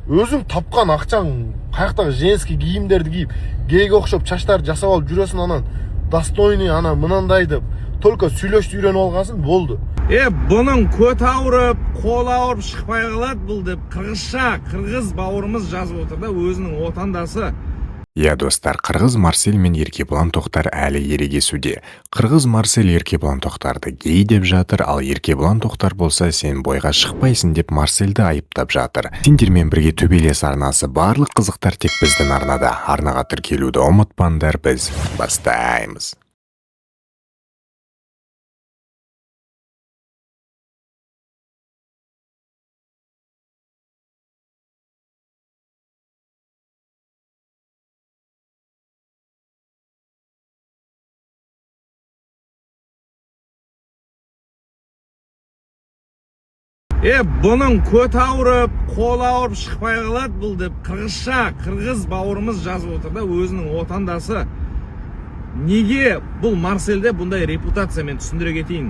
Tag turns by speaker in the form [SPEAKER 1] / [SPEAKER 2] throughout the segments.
[SPEAKER 1] өзүң тапкан акчаң каяктагы женский кийимдерди кийип, гейге окшоп чачтарды жасап алып жүрөсүң, анан достойный ана мынандай деп только сүйлөшүп үйрөнүп алгансың, болду.
[SPEAKER 2] Bunun көт ауырып, қол ауырып шықпай қалады бұл деп қырғызша, қырғыз бауырымыз жазып отыр да, өзінің отандасы.
[SPEAKER 3] Достар, қырғыз Марсель мен Еркебұлан Тоқтар әлі ерегесуде. Қырғыз Марсель Еркебұлан Тоқтарды гей деп жатыр, ал Еркебұлан Тоқтар болса сен бойға шықпайсың деп Марсельді айыптап жатыр. Сендермен бірге төбелес арнасы, барлық қызықтар тек біздің арнада. Арнаға тіркелуді ұмытпаңдар, біз бастаймыз.
[SPEAKER 2] Бұның көт ауырып, қол ауырып шықпай қалады бұл деп қырғызша, қырғыз бауырымыз жазып отыр да, өзінің отандасы. Неге бұл Марсельде бұндай репутациямен түсіндіре кетейін?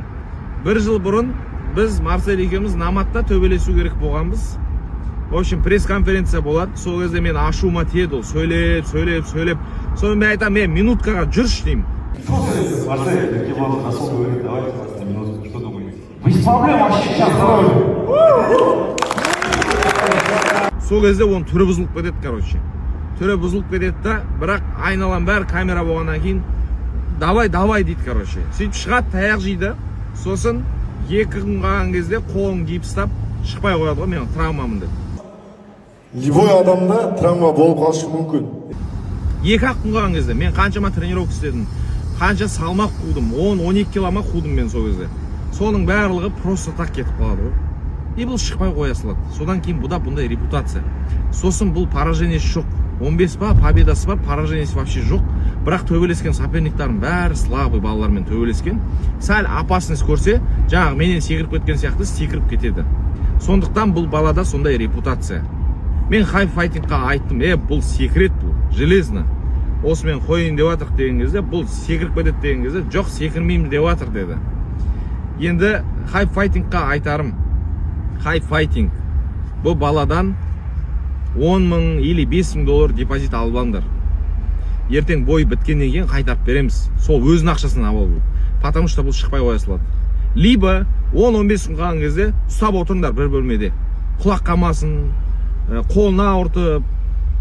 [SPEAKER 2] Бір жыл бұрын біз Марсель екеуміз наматта төбелесу керек болғанбыз. В общем, пресс-конференция болады. Сол кезде мен ашуыма тиеді ол, сөйлеп. Соны мен айтам, мен минуткаға жүрші деймін.
[SPEAKER 4] Марсель, Еркебұлан Қасым говорит, давайте просто минутку, что думаете? Без проблем, вообще сейчас здоровье.
[SPEAKER 2] Сол кезде оның түрі бұзылып кетеді, короче. Түрі бұзылып кетеді да, бірақ айналам бәрі камера болғаннан кейін давай дейді, короче. Сөйтіп шығады, таяқ жейді. Сосын 2 күн қалған кезде қолын киіп ұстап шықпай қояды ғой, мен травмамын деп.
[SPEAKER 1] Любой адамда травма болып қалышы мүмкін.
[SPEAKER 2] 2 күн қалған кезде мен қаншама тренировка істедім, қанша салмақ қудым, 10-12 килома қудым мен сол кезде. Соның барлығы просто так кетіп қалады ғой. И бұл шықпай қоя салады. Содан кейін бұда бұндай репутация. Сосын бұл поражениесі жоқ. 15 па победасы бар, поражениесі вообще жоқ. Бірақ төбелескен соперниктарым бәрі слабый балалармен төбелескен. Сәл опасность көрсе, жаңағы менен секіріп кеткен сияқты секіріп кетеді. Сондықтан бұл балада сондай репутация. Мен хай файтингқа айттым, бұл секрет бұл, железно. Осы мен қойын деп атыр деген кезде, бұл секіріп кетеді деген кезде, жоқ секірмеймін деп атыр деді. Енді хай файтингқа айтарым. Хай файтинг. Бұл баладан 10 мың или 5 мың доллар депозит алып алыңдар. Ертең бой біткеннен кейін қайтарып береміз. Сол өзінің ақшасынан алып. Потому что бұл шықпай қоя салады. Либо 10-15 күн қалған кезде ұстап отырыңдар бір бөлмеде. Құлақ қамасын, қолына ауыртып,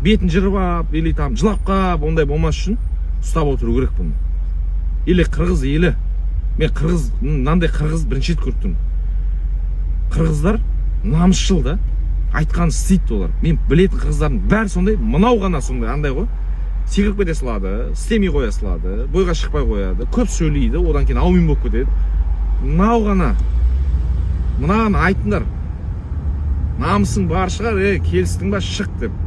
[SPEAKER 2] бетін жырып, или там жылап қап, ондай болмас үшін ұстап отыру керек бұны. Или қырғыз елі. Мен қырғыз, мынандай қырғыз бірінші рет көрдім. Қырғыздар намысшыл да, айтқан істейді олар. Мен білетін қырғыздардың бәрі сондай, мынау ғана сондай, андай ғой. Секіріп кете салады, істемей қоя салады, бойға шықпай қояды, көп сөйлейді, одан кейін аумин болып кетеді. Мынау ғана, мынаған айтыңдар. Намысың бар шығар, келістің ба, шық деп.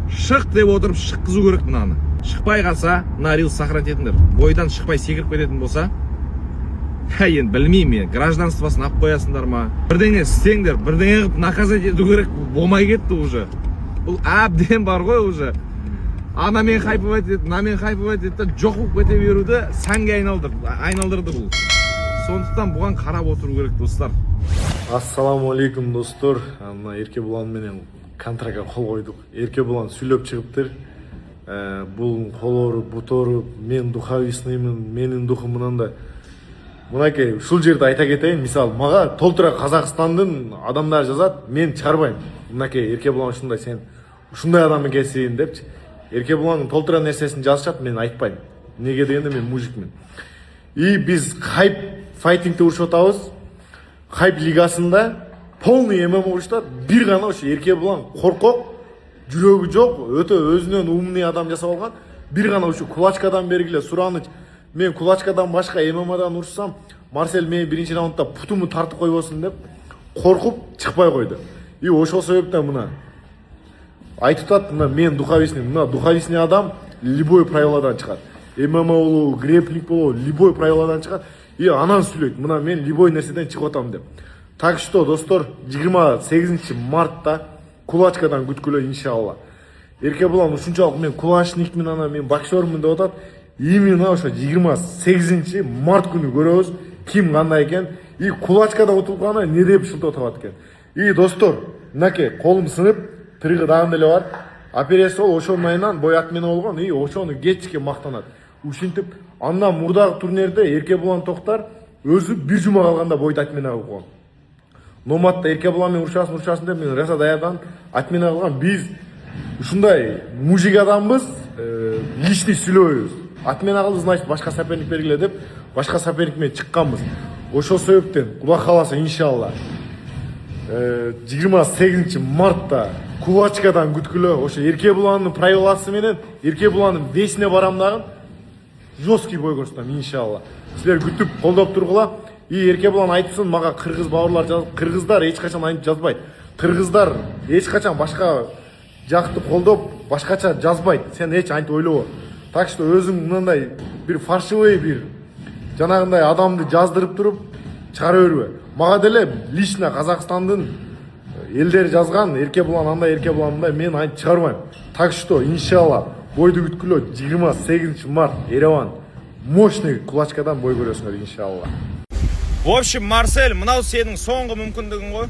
[SPEAKER 2] Шық деп отырып шыққызу керек мынаны. Шықпай қалса, мына рилс сохранить етіңдер. Бойдан шықпай секіріп кететін болса, енді білмеймін, гражданствосын алып қоясыңдар ма? Бірдеңе істеңдер, бірдеңе қылып наказать ету керек, болмай кетті уже. Бұл әбден бар ғой уже. Анамен хайпывать етті, мынамен хайпывать етті, жоқ болып кете беруді сәнге айналдырды бұл. Сондықтан бұған қарап отыру керек, достар.
[SPEAKER 1] Ассаламуалейкум, достар. Ана Еркебұлан менен контрактқа қол қойдық. Еркебұлан сүйлөп чыгыптыр. Бұл қолору, бұтору, мен духовисныймын, менің духым мынандай. Мынакей, шул жерді айта кетейін, мисал, маға толтыра Қазақстандың адамдар жазады, мен чарбайм. Мынакей, Еркебұлан ушундай, сен ушундай адам екенсің депчи. Еркебұланның толтыра нәрсесін жазышат, мен айтпайм. Неге дегенде мен мужикмин. И біз хайп файтингті ұрышып атабыз. Хайп лигасында полный ММА ұрышта бір ғана ушу Еркебұлан қорқоқ, жүрегі жоқ, өте өзінен умный адам жасап алған. Бір ғана ушу кулачкадан бергіле сұраныч. Мен кулачкадан башқа ММАдан ұрышсам, Марсель мен бірінші раундта путумы тартып қойбосын деп қорқып шықпай қойды. И ошол себептен мына айтып атат, мен духовисный, мына духовисный адам любой правиладан шығады. ММА болу, грэплинг болу, любой правиладан шығады. И анан сүйлөйт, мына мен любой нәрседен шығып атам деп. Так что, достор, 28 мартта кулачкадан күткүлө иншалла. Еркебұлан ушунчалык мен кулачникмин, ана мен боксермун деп атат. Именно ошо 28 март күнү көрөбүз ким кандай экен. И кулачкада отурганы не деп шылтап атат экен. И достор, мынакей колум сынып, тырыгы дагы деле бар. Операция болуп ошонун айынан бой отмена болгон, и ошону кечке мактанат. Ушинтип андан мурдагы турнирде Эркебулан Токтар өзү бир жума калганда бойду отмена кылып койгон. Номатта Эркебулан менен урушасын деп мен Раса даярдан отмена кылган. Биз ушундай мужик адамбыз, личный сүйлөбөйбүз. Отмена кылды, значит башка соперник бергиле деп башка соперник менен чыкканбыз. Ошол себептен Кудай кааласа иншалла 28 мартта Кулачкадан күткүлө ошо Эркебуландын правиласы менен Эркебуландын весине барам дагы жесткий бой көрсөтөм иншалла. Силер күтүп колдоп тургула. И Эркебулан айтыпсын, мага кыргыз бауырлар жазып, кыргыздар эч качан антип жазбайт. Кыргыздар эч качан башка жакты колдоп, башкача жазбайт. Сен эч антип ойлобо. Так что өзүң мындай бир фаршивый бир жанагындай адамды жаздырып туруп чыгара бербе. Мага деле лично Казакстандын элдери жазган Эркебулан андай, Эркебулан мындай, мен антип чыгарбайм. Так что иншалла бойду күткүлө 28 март Ереван мощный Кулачкадан бой көрөсүңөр иншалла.
[SPEAKER 2] В общем, Марсель, мынау сенің соңғы мүмкіндігің ғой.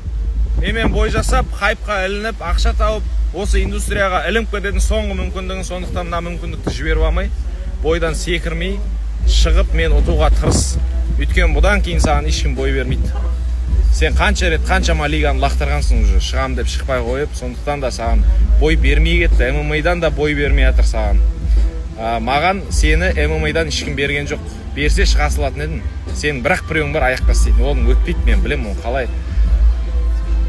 [SPEAKER 2] Менен бой жасап, хайпқа ілініп, ақша тауып, осы индустрияға ілініп кететін соңғы мүмкіндігің, сондықтан мына мүмкіндікті жіберіп алмай, бойдан секірмей, шығып мен ұтуға тырыс. Өйткені бұдан кейін саған ешкім бой бермейді. Сен қанша рет, қаншама лиганы лақтырғансың уже, шығам деп шықпай қойып, сондықтан да саған бой бермей кетті. ММА-дан да бой бермей жатыр саған. Маған сені ММА-дан ешкім берген жоқ. Берсе шыға салатын едім. Сен бірақ біреуің бар аяққа істейтін. Оның өтпейді, мен білем оны қалай.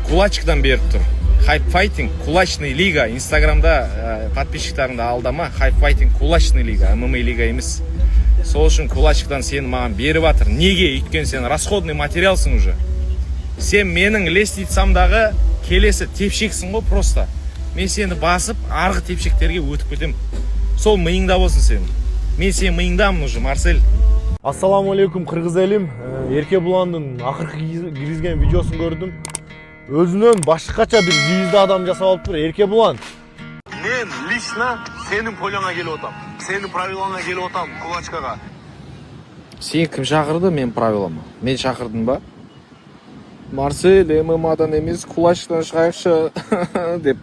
[SPEAKER 2] Кулачкадан беріп тұр. Хайп файтинг, кулачный лига. Инстаграмда подписчиктарыңды алдама. Хайп файтинг, кулачный лига, ММА лига емес. Сол үшін кулачкадан сені маған беріп жатыр. Неге? Өйткені сен расходный материалсың уже. Сен менің лестницамдағы келесі тепшексің ғой просто. Мен сені басып, арғы тепшектерге өтіп кетем. Сол миыңда болсын сен. Мен сен миыңдамын уже, Марсель.
[SPEAKER 1] Ассаламу алейкум, кыргыз элим. Эркебуландын акыркы киргизген видеосун көрдүм. Өзүнөн башкача бир звезда адам жасап алыптыр. Эркебулан, мен лично сенин полоңа келип атам. Сенин правилаңа келип атам Кулачкага.
[SPEAKER 2] Сен кім шақырды мен правилама? Мен шақырдым ба? Марсель, ММА-дан емес, Кулачкадан шығайықшы деп.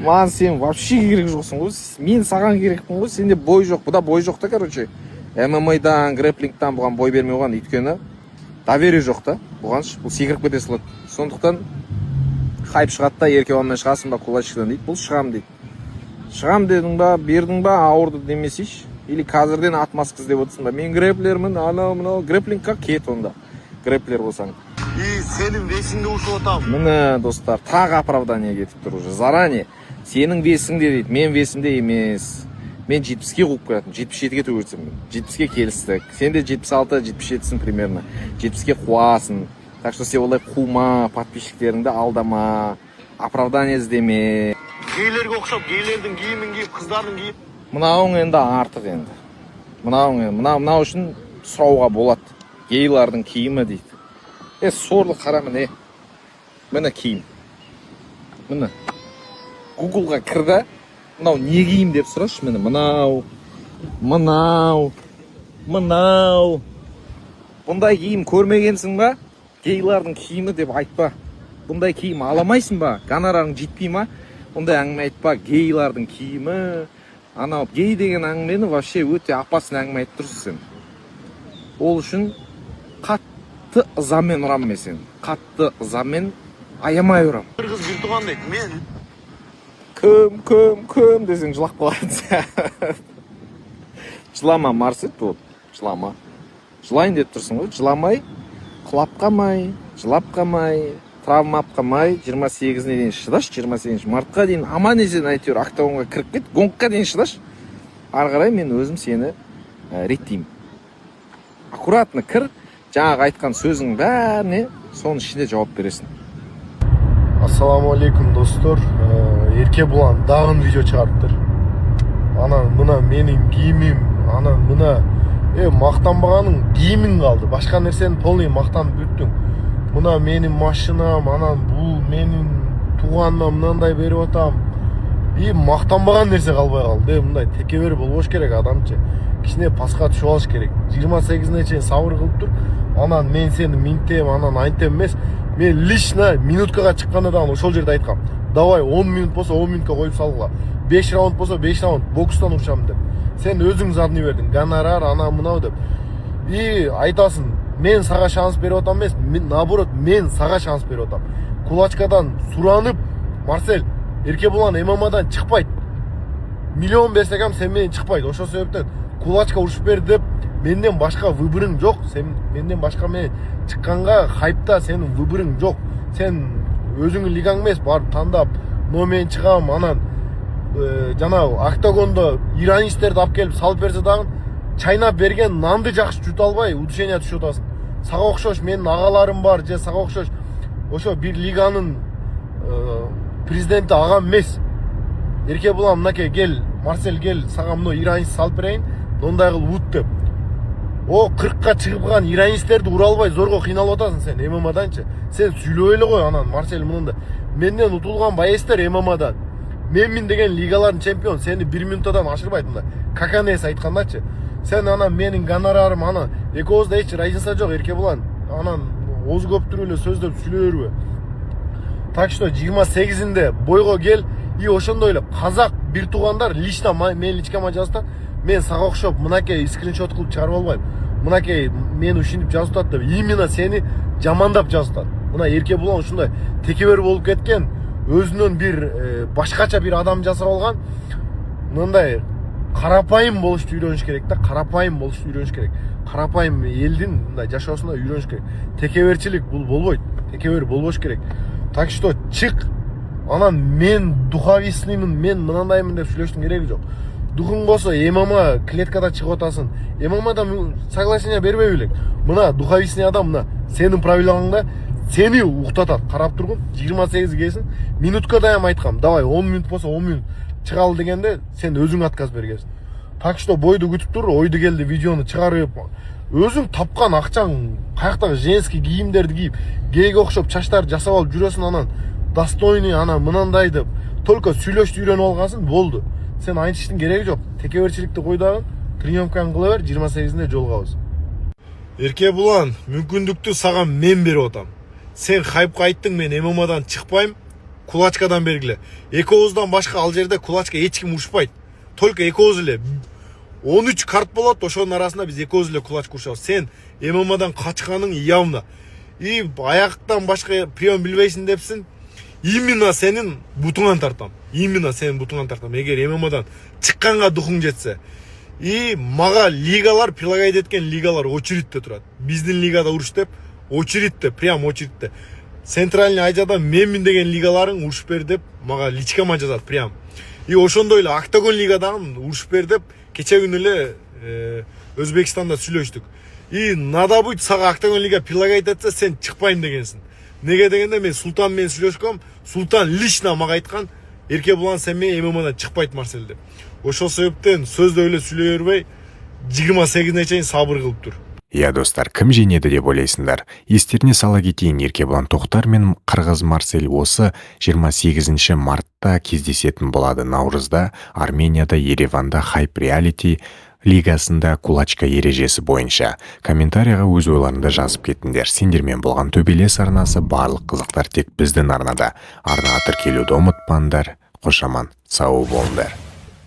[SPEAKER 2] Маған сен вообще керек жоқсың ғой. Мен саған керекпін ғой. Сенде бой жоқ. Бұда бой жоқ та, короче. ММА-дан, грэплингтан бұған бой бермей қойған. Өйткені доверие жоқ та. Бұған бұл секіріп кете салады. Сондықтан хайп шығады да, Эркебуланмен шығасың ба Кулачкадан дейді. Бұл шығам дейді. Шығам дедің ба, бердің ба, ауырды демесейші. Или қазірден атмаскыз деп отырсың ба. Мен грэплермін, анау, грэплингқа кет онда. Грэплер болсаң.
[SPEAKER 1] И сенин весиңде ушуп атам.
[SPEAKER 2] Міне достар, тағы оправдание кетіп тұр уже. Заранее. Сенің весіңде дейді, мен весімде емес. Мен 70-ке қуып қоятын, 77-ге төгірсем. 70-ке келістік. Сен де 76-77-сің примерно. 70-ке қуасың. Так что сен олай қума, подписчиктеріңді алдама, оправдание іздеме.
[SPEAKER 1] Гейлерге окшоп, гейлердин кийимин кийип, кыздардын кийип.
[SPEAKER 2] Мынауың енді артық енді. Мынау үшін сұрауға болады. Гейлардың киімі дейді. Сорлы қара міне. Міне киім. Міне. Гуглға кірді. Мынау не киім деп сұрашы мені. Мынау. Бұндай киім көрмегенсің ба? Гейлардың киімі деп айтпа. Бұндай киім аламайсың ба? Гонорарың жетпей ма? Бұндай әңгіме айтпа. Гейлардың киімі. Анау гей деген әңгімені вообще өте опасный әңгіме айтып тұрсың сен. Ол үшін қатты ызамен ұрам мен сен. Қатты ызамен аямай ұрам.
[SPEAKER 1] Кыргыз бир туган дейт. Мен
[SPEAKER 2] Көм десең жылап қалады. Жылама, Марсель, вот. Жылама. Жылайын деп тұрсың ғой. Жыламай, құлап қалмай, жылап қалмай, травма қалмай, 28-не дейін шыдаш, 28 мартқа дейін аман есен әйтеуір октагонға кіріп кет, гонкқа дейін шыдаш. Ары қарай мен өзім сені реттеймін. Аккуратно кір, жаңағы айтқан сөзің бәріне соның ішінде жауап бересің.
[SPEAKER 1] Ассаламу алейкум достор. Эркебулан дагы видео чыгарыптыр. Анан мына менин кийимим, анан мына мактанбаганың кийимиң калды. Башка нерсени полный мактанып бүттүң. Мына менин машинам, анан бул менин тууганыма мындай берип атам. И мактанбаган нерсе калбай калды. Мындай текебер болбош керек адамчы. Кичине паска түшүп алыш керек. 28-не чейин сабыр кылып тур. Анан мен сени минтем, анан айтем эмес. Мен лично минуткага чыкканда дагы ошол жерде айткам. давай 10 минут болса 10 минутка коюп салгыла, 5 раунд болса 5 раунд бокстан урушам деп. Сен өзүң задный бердиң, гонорар ана мынау деп. И айтасың, мен сага шанс берип атам эмес, наоборот, мен сага шанс берип атам. Кулачкадан суранып, Марсель, Эркебулан ММАдан чыкпайт. Миллион берсекем сен менен чыкпайт. Ошол себептен кулачка урушуп бер деп, менден башка выборың жок. Сен менден башка менен чыкканга хайпта сенин выборың жок. Сен өзүңүн лигаң эмес, барып тандап, мен чыгам, анан жанагы октагондо иранецтерди алып келип салып берсе дагы чайнап берген нанды жакшы жута албай удушение түшүп атасың. Сага окшош менин агаларым бар, же сага окшош ошо бир лиганын президенти агам эмес. Эркебулан мынакей кел, Марсель кел, сага мына иранец салып берейин, мындай кыл ут деп. О 40ка чыгыпкан иранецтерди ура албай зорго кыйналып атасың сен ММАданчы. Сен сүйлөй эле кой анан Марсель мындай. Менден утулган байестер ММАдан. Менмин деген лигалардын чемпион, сени 1 минуттан ашырбайт мындай. Каканес айткандачы. Сен анан менин гонорарым анан экөөбүздө эч разница жок Эркебулан. Анан оозу көптүрүп эле сөздөп сүйлөй бербе. Так что 28-inde бойго кел, и ошондой эле казак бир туугандар лично мен личкама жазса, мен сага окшоп мынакей скриншот кылып чыгарып албайм. Мынакей мени ушинтип жазып атат деп, именно сени жамандап жазып атат. Мына Эркебулан ушундай текебер болуп кеткен, өзүнөн бир башкача бир адам жасап алган. Мындай карапайым болушты үйрөнүш керек да, карапайым болушты үйрөнүш керек. Карапайым элдин мындай жашоосунда үйрөнүш керек. Текеберчилик бул болбойт. Текебер болбош керек. Так что чык. Анан мен духовисныймын, мен мынандаймын деп сүйлөштүн кереги жок. Духуң болсо ММА клеткада чыгып атасың. ММАда соглашение бербей белең. Мына духовисный адам мына сенин правилаңда сени уктатат. Карап тургун 28 келсин. Минутка да айткам. Давай 10 минут болсо 10 минут чыгал дегенде сен өзүң отказ бергенсиң. Так что бойду күтүп тур, ойду келди видеону чыгарып, өзүң тапкан акчаң каяктагы женский кийимдерди кийип, гейге окшоп чачтарды жасап алып жүрөсүң, анан достойный анан мынандай деп только сүйлөштү үйрөнүп алгансың, болду. Сен айтыштын кереги жок. Текеберчиликти кой дагы, тренировканы кыла бер, 28-inde жолугабыз. Эркебулан, мүмкүндүктү сага мен берип атам. Сен хайпка айттың, мен ММАдан чыкпайм, кулачкадан бергиле. Экөөбүздөн башка ал жерде кулачка эч ким урушпайт. Только экөөбүз эле 13 карт болот, ошонун арасында биз экөөбүз эле кулачка урушабыз. Сен ММАдан качканың явно. И аяктан башка прием билбейсиң депсиң. Именно сенин бутуңан тартам. Именно сенин бутуңан тартам. Эгер ММАдан чыкканга духуң жетсе. И мага лигалар, прилагать эткен лигалар очередьте турат. Биздин лигада уруш деп, очередьте, прям очередьте. Центральный Азияда менмин деген лигаларың урушуп бер деп мага личкама жазат прям. И ошондой эле Октагон лигадагы урушуп бер деп кече күнү эле Өзбекстанда сүйлөштүк. И надо быть сага Октагон лига прилагать этсе сен чыкпайм дегенсиң. Неге дегенде мен Султан менен сүйлөшкөм, Султан лично мага айткан, Эркебулан сен менен ММАдан чыкпайт Марсель деп. Ошол себептен сөздө эле сүйлөй бербей 28-не чейин сабыр кылып тур.
[SPEAKER 3] Иә достар, кім жеңеді деп ойлайсыңдар? Естеріне сала кетейін, Эркебулан Тоқтар мен қырғыз Марсель осы 28 мартта кездесетін болады. Наурызда Арменияда, Ереванда хайп реалити лигасында кулачка ережесі бойынша. Комментарияға өз ойларыңды жазып кетіңдер. Сендермен болған төбелес арнасы, барлық қызықтар тек біздің арнада. Арнаға тіркелуді ұмытпаңдар. Қошаман, сау болыңдар.